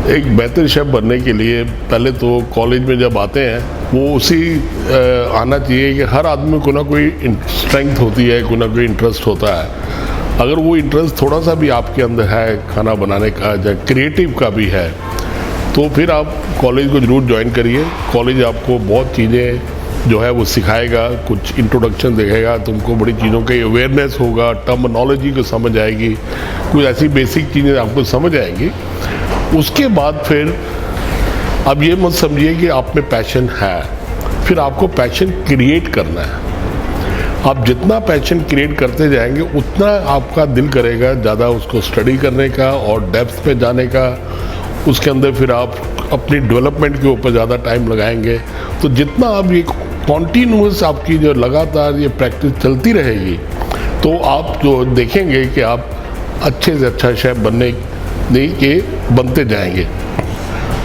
एक बेहतर शेफ बनने के लिए पहले तो कॉलेज में जब आते हैं वो उसी आना चाहिए कि हर आदमी में कोई ना कोई स्ट्रेंथ होती है, कोई ना कोई इंटरेस्ट होता है। अगर वो इंटरेस्ट थोड़ा सा भी आपके अंदर है खाना बनाने का या क्रिएटिव का भी है तो फिर आप कॉलेज को ज़रूर ज्वाइन करिए। कॉलेज आपको बहुत चीज़ें जो है वो सिखाएगा, कुछ इंट्रोडक्शन देखेगा, तुमको बड़ी चीज़ों के अवेयरनेस होगा, टर्मिनोलॉजी को समझ आएगी, कुछ ऐसी बेसिक चीज़ें आपको समझ आएंगी। उसके बाद फिर अब ये मत समझिए कि आप में पैशन है, फिर आपको पैशन क्रिएट करना है। आप जितना पैशन क्रिएट करते जाएंगे उतना आपका दिल करेगा ज़्यादा उसको स्टडी करने का और डेप्थ पे जाने का। उसके अंदर फिर आप अपनी डेवलपमेंट के ऊपर ज़्यादा टाइम लगाएंगे। तो जितना आप ये कॉन्टीन्यूस आपकी जो लगातार ये प्रैक्टिस चलती रहेगी तो आप जो देखेंगे कि आप अच्छे से अच्छा शेफ बनते जाएंगे।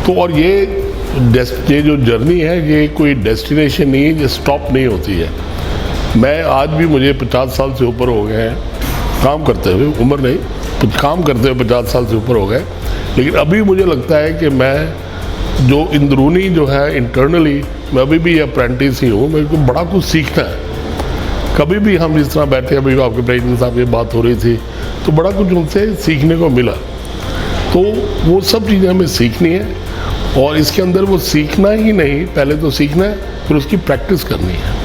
तो और ये जो जर्नी है ये कोई डेस्टिनेशन नहीं है, ये स्टॉप नहीं होती है। मैं आज भी मुझे 50 साल से ऊपर हो गए हैं काम करते हुए, उम्र नहीं काम करते हुए 50 साल से ऊपर हो गए, लेकिन अभी मुझे लगता है कि मैं जो अंदरूनी जो है इंटरनली मैं अभी भी अप्रेंटिस ही हूँ। मेरे को बड़ा कुछ सीखना है। कभी भी हम जिस तरह बैठे, अभी आपके प्रेसिडेंट साहब की बात हो रही थी तो बड़ा कुछ उनसे सीखने को मिला। तो वो सब चीज़ें हमें सीखनी है और इसके अंदर वो सीखना ही नहीं, पहले तो सीखना है फिर उसकी प्रैक्टिस करनी है।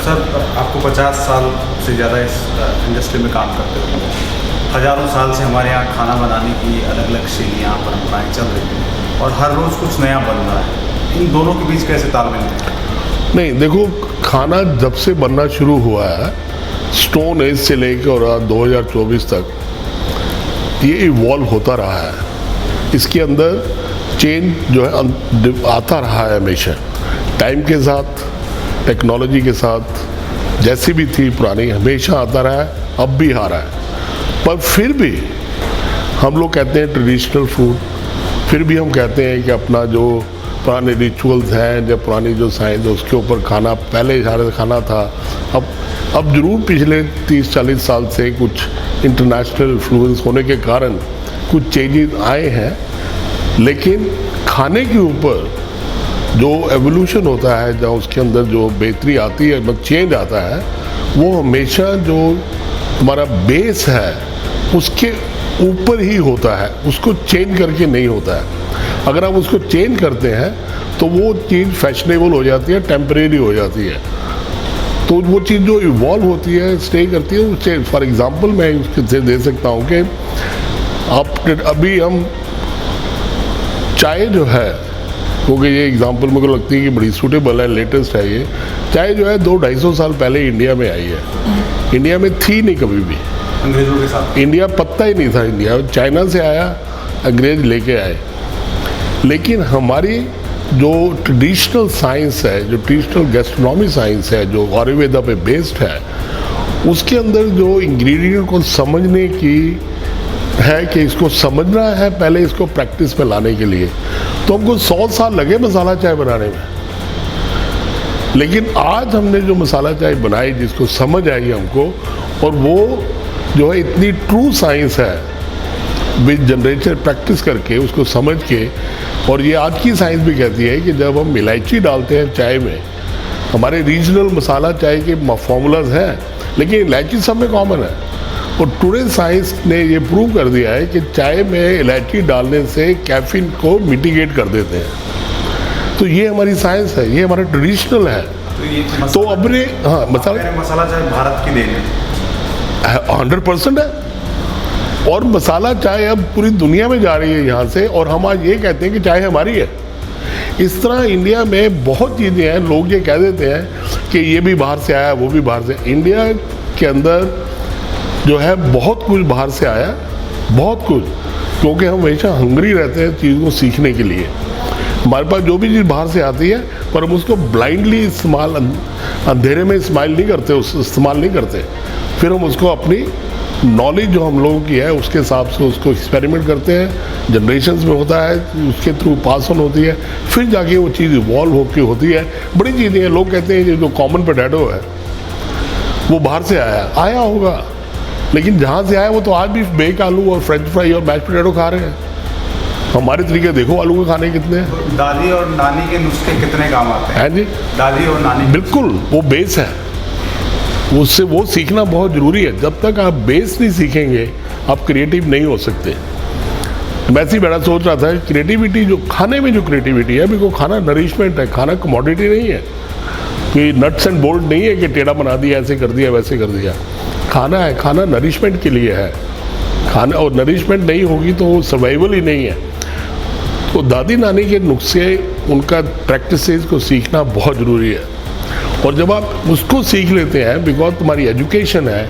सर आपको 50 साल से ज़्यादा इस इंडस्ट्री में काम करते हो, हज़ारों साल से हमारे यहाँ खाना बनाने की अलग अलग शैलियाँ परंपराएँ चल रही हैं और हर रोज़ कुछ नया बन रहा है। इन दोनों के बीच कैसे तालमेल है? नहीं, देखो खाना जब से बनना शुरू हुआ है स्टोन एज से लेकर और 2024 तक ये इवॉल्व होता रहा है। इसके अंदर चेंज जो है आता रहा है हमेशा, टाइम के साथ, टेक्नोलॉजी के साथ। जैसी भी थी पुरानी हमेशा आता रहा है, अब भी आ रहा है। पर फिर भी हम लोग कहते हैं ट्रेडिशनल फूड, फिर भी हम कहते हैं कि अपना जो पुराने रिचुअल्स हैं, जो पुरानी जो साइंस है उसके ऊपर खाना पहले सारे खाना था। अब जरूर पिछले 30-40 साल से कुछ इंटरनेशनल इन्फ्लुएंस होने के कारण कुछ चेंजेस आए हैं, लेकिन खाने के ऊपर जो एवोल्यूशन होता है, जहाँ उसके अंदर जो बेहतरी आती है, मतलब चेंज आता है, वो हमेशा जो हमारा बेस है उसके ऊपर ही होता है, उसको चेंज करके नहीं होता है। अगर आप उसको चेंज करते हैं तो वो चीज़ फैशनेबल हो जाती है, टेम्परेरी हो जाती है। तो वो चीज़ जो इवॉल्व होती है, स्टे करती है, उससे फॉर एग्जांपल मैं उसके दे सकता हूँ कि आप अभी हम चाय जो है, क्योंकि ये एग्जांपल मुझे लगती है कि बड़ी सूटेबल है, लेटेस्ट है ये चाय जो है 200-250 साल पहले इंडिया में आई है। इंडिया में थी नहीं कभी भी, अंग्रेजों के साथ इंडिया पत्ता ही नहीं था। इंडिया चाइना से आया, अंग्रेज लेके आए। लेकिन हमारी जो ट्रेडिशनल साइंस है, जो ट्रेडिशनल गैस्ट्रोनॉमी साइंस है, जो आयुर्वेदा पे बेस्ड है, उसके अंदर जो इंग्रेडिएंट को समझने की है कि इसको समझना है, पहले इसको प्रैक्टिस में लाने के लिए तो हमको 100 साल लगे मसाला चाय बनाने में। लेकिन आज हमने जो मसाला चाय बनाई, जिसको समझ आई हमको, और वो जो है इतनी ट्रू साइंस है, विद जनरेशन प्रैक्टिस करके उसको समझ के। और ये आज की साइंस भी कहती है कि जब हम इलायची डालते हैं चाय में, हमारे रीजनल मसाला चाय के फॉर्मूलाज हैं, लेकिन इलायची सब में कॉमन है। और टुडे साइंस ने ये प्रूव कर दिया है कि चाय में इलायची डालने से कैफीन को मिटिगेट कर देते हैं। तो ये हमारी साइंस है, ये हमारा ट्रेडिशनल है। तो अपने मसाला चाय भारत की देन है, 100% है। और मसाला चाय अब पूरी दुनिया में जा रही है यहाँ से, और हम आज ये कहते हैं कि चाय हमारी है। इस तरह इंडिया में बहुत चीज़ें हैं, लोग ये कह देते हैं कि ये भी बाहर से आया, वो भी बाहर से। इंडिया के अंदर जो है बहुत कुछ बाहर से आया, बहुत कुछ, क्योंकि हम हमेशा हंग्री रहते हैं चीज़ को सीखने के लिए। हमारे पास जो भी चीज़ बाहर से आती है, पर हम उसको ब्लाइंडली इस्तेमाल, अंधेरे में इस्तेमाल नहीं करते। फिर हम उसको अपनी नॉलेज जो हम लोगों की है उसके हिसाब से उसको एक्सपेरिमेंट करते हैं, जनरेशन्स में होता है, उसके थ्रू पास ऑन होती है, फिर जाके वो चीज़ इवॉल्व होकर होती है। बड़ी चीज़ें हैं, लोग कहते हैं कि जो कॉमन पोटैटो है वो बाहर से आया होगा, लेकिन जहाँ से आया वो तो आज भी बेक आलू और फ्रेंच फ्राई और मैश पोटैटो खा रहे हैं। हमारे तरीके देखो आलू के खाने कितने हैं। तो दादी और नानी के नुस्खे कितने काम आते हैं? हैं जी, दादी और नानी बिल्कुल वो बेस है, उससे वो सीखना बहुत ज़रूरी है। जब तक आप बेस नहीं सीखेंगे आप क्रिएटिव नहीं हो सकते। मैं ऐसे ही बड़ा सोच रहा था क्रिएटिविटी, जो खाने में जो क्रिएटिविटी है, बिकॉज खाना नरिशमेंट है, खाना कमोडिटी नहीं है, कोई नट्स एंड बोल्ट नहीं है कि टेढ़ा बना दिया, ऐसे कर दिया वैसे कर दिया। खाना है, खाना नरिशमेंट के लिए है खाना, और नरिशमेंट नहीं होगी तो वो सर्वाइवल ही नहीं है। तो दादी नानी के नुस्खे, उनका प्रैक्टिसेस को सीखना बहुत ज़रूरी है। और जब आप उसको सीख लेते हैं, बिकॉज तुम्हारी एजुकेशन है,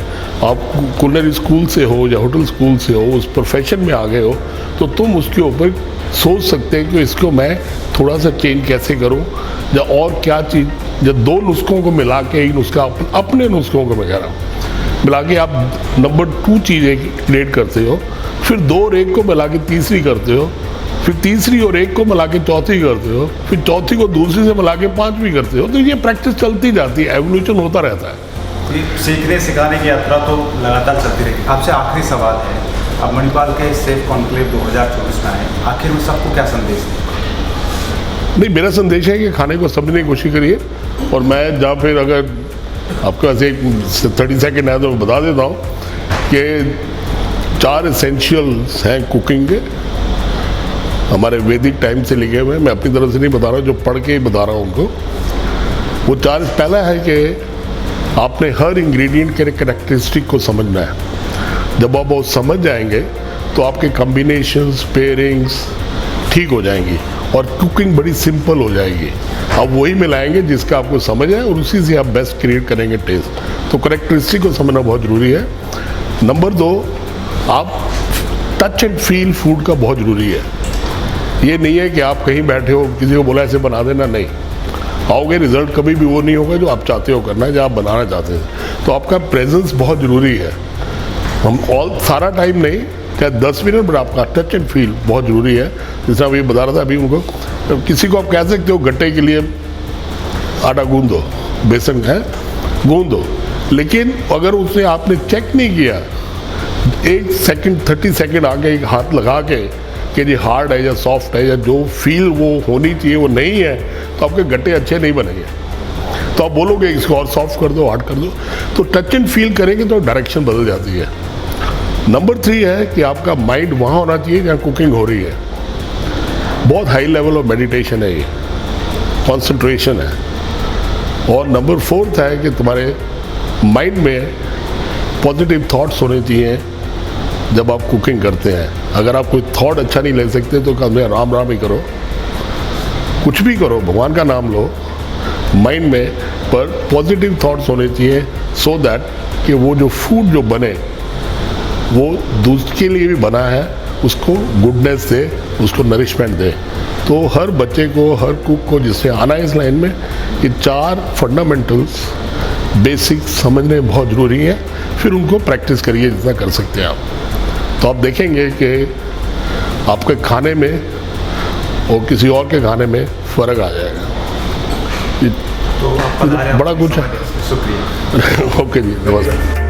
आप कुलिनरी स्कूल से हो या होटल स्कूल से हो, उस प्रोफेशन में आ गए हो, तो तुम उसके ऊपर सोच सकते हैं कि इसको मैं थोड़ा सा चेंज कैसे करूं, या और क्या चीज़, जब दो नुस्खों को मिला के, एक नुस्खा अपने नुस्खों को मैं कह रहा हूँ मिला के आप नंबर 2 चीज़ें क्रिएट करते हो, फिर 2 और 1 को मिला के तीसरी करते हो, फिर तीसरी और 1 को मिला के चौथी करते हो, फिर चौथी को दूसरी से मिला के 5वीं करते हो। तो ये प्रैक्टिस चलती जाती है, एवोल्यूशन होता रहता है। ये सीखने सिखाने की यात्रा तो लगातार चलती रहेगी। आपसे आखिरी सवाल है, अब मणिपाल के सेफ कॉन्क्लेव 2024 में आए, आखिर में सबको क्या संदेश दें? नहीं, मेरा संदेश है कि खाने को समझने की कोशिश करिए। और मैं जहाँ फिर अगर आपके पास एक 30 सेकेंड है तो मैं बता देता हूँ कि 4 एसेंशियल्स हैं कुकिंग के, हमारे वैदिक टाइम से लिखे हुए हैं। मैं अपनी तरफ से नहीं बता रहा हूँ, जो पढ़ के ही बता रहा हूँ उनको। वो 4, पहला है कि आपने हर इंग्रेडिएंट के कैरेक्टरिस्टिक को समझना है। जब आप वो समझ जाएंगे तो आपके कॉम्बिनेशंस, पेयरिंग्स ठीक हो जाएंगी और कुकिंग बड़ी सिंपल हो जाएगी। आप वही मिलाएंगे जिसका आपको समझ है और उसी से आप बेस्ट क्रिएट करेंगे टेस्ट। तो कैरेक्टरिस्टिक को समझना बहुत ज़रूरी है। नंबर 2, आप टच एंड फील फूड का बहुत ज़रूरी है। ये नहीं है कि आप कहीं बैठे हो, किसी को बोला ऐसे बना देना, नहीं आओगे, रिजल्ट कभी भी वो नहीं होगा जो आप चाहते हो करना है, जो आप बनाना चाहते हैं। तो आपका प्रेजेंस बहुत ज़रूरी है। हम सारा टाइम नहीं, क्या 10 मिनट, बट आपका टच एंड फील बहुत ज़रूरी है। जैसे आप ये बता रहा था अभी उनको, तो किसी को आप कह सकते हो गट्टे के लिए आटा गूंद दो, बेसन है गूंद दो, लेकिन अगर उसने आपने चेक नहीं किया 1 सेकंड 30 सेकंड आगे एक हाथ लगा के कि ये हार्ड है या सॉफ्ट है, या जो फील वो होनी चाहिए वो नहीं है, तो आपके गट्टे अच्छे नहीं बनेंगे। तो आप बोलोगे इसको और सॉफ्ट कर दो, हार्ड कर दो। तो टच एंड फील करेंगे तो डायरेक्शन बदल जाती है। नंबर 3 है कि आपका माइंड वहाँ होना चाहिए जहाँ कुकिंग हो रही है। बहुत हाई लेवल ऑफ मेडिटेशन है ये, कॉन्सेंट्रेशन है। और नंबर 4 है कि तुम्हारे माइंड में पॉजिटिव थॉट्स होने चाहिए जब आप कुकिंग करते हैं। अगर आप कोई थॉट अच्छा नहीं ले सकते तो कम से राम राम ही करो, कुछ भी करो, भगवान का नाम लो माइंड में, पर पॉजिटिव थॉट्स होने चाहिए, सो दैट कि वो जो फूड जो बने वो दूसरे के लिए भी बना है, उसको गुडनेस दे, उसको नरिशमेंट दे। तो हर बच्चे को, हर कुक को जिससे आना है इस लाइन में, ये 4 फंडामेंटल्स बेसिक समझने बहुत ज़रूरी है। फिर उनको प्रैक्टिस करिए जितना कर सकते हैं आप। तो आप देखेंगे कि आपके खाने में और किसी और के खाने में फ़र्क आ जाएगा। तो बड़ा कुछ है। शुक्रिया। ओके जी, नमस्कार।